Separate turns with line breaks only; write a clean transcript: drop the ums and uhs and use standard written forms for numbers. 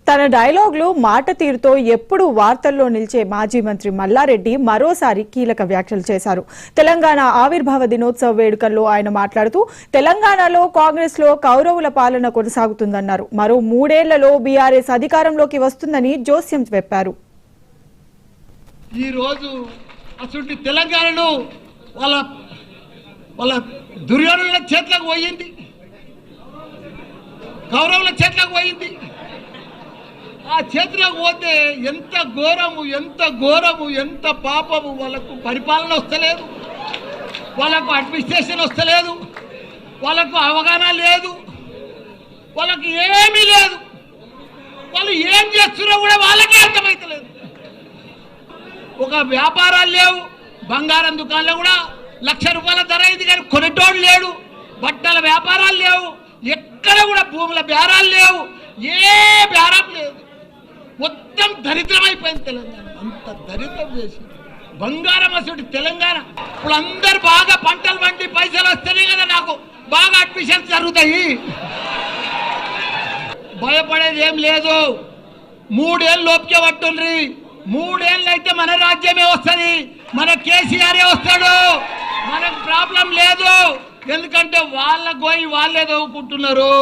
తన డైలాగులు మాట తీరుతో ఎప్పుడు వార్తల్లో నిలిచే మాజీ మంత్రి మల్లారెడ్డి మరోసారి కీలక వ్యాఖ్యలు చేశారు. తెలంగాణ ఆవిర్భావ దినోత్సవ వేడుకల్లో ఆయన మాట్లాడుతూ తెలంగాణలో కాంగ్రెస్ లో కౌరవుల పాలన కొనసాగుతుందన్నారు. మరో 3 ఏళ్లలో బీఆర్ఎస్ అధికారంలోకి వస్తుందని జోస్యం చెప్పారు.
ఈ రోజు అసలు తెలంగాణలో వాళ్ళ దుర్యోధనుల చేతులకు పోయింది, కౌరవుల చేతులకు పోయింది. ఆ చేతులకు పోతే ఎంత ఘోరము ఎంత పాపము. వాళ్ళకు పరిపాలన వస్తలేదు, వాళ్ళకు అడ్మినిస్ట్రేషన్ వస్తలేదు, వాళ్ళకు అవగాహన లేదు, వాళ్ళకి ఏమీ లేదు. వాళ్ళు ఏం చేస్తున్నారో కూడా వాళ్ళకే అర్థమైతలేదు. ఒక వ్యాపారాలు లేవు, బంగారం దుకాణంలో కూడా 1,00,000 రూపాయల ధర అయింది కానీ కొనేటోడు లేడు. బట్టల వ్యాపారాలు లేవు, ఎక్కడ కూడా భూముల బేరాలు లేవు, ఏ బేరం లేదు. మొత్తం దరిద్రం అయిపోయింది తెలంగాణ. అంత దరిద్రం చేసి బంగారం అసలు తెలంగాణ. ఇప్పుడు అందరు బాగా పంటలు పండి పైసలు వస్తేనే కదా నాకు బాగా అడ్మిషన్స్ జరుగుతాయి. భయపడేది ఏం లేదు. 3 ఏళ్ళు లోపుకే పట్టుండ్రి. 3 ఏళ్ళు అయితే మన రాజ్యమే వస్తుంది, మన కేసీఆరే వస్తాడు. మనకు ప్రాబ్లం లేదు. ఎందుకంటే వాళ్ళ గోయి వాళ్ళే తవ్వుకుంటున్నారు.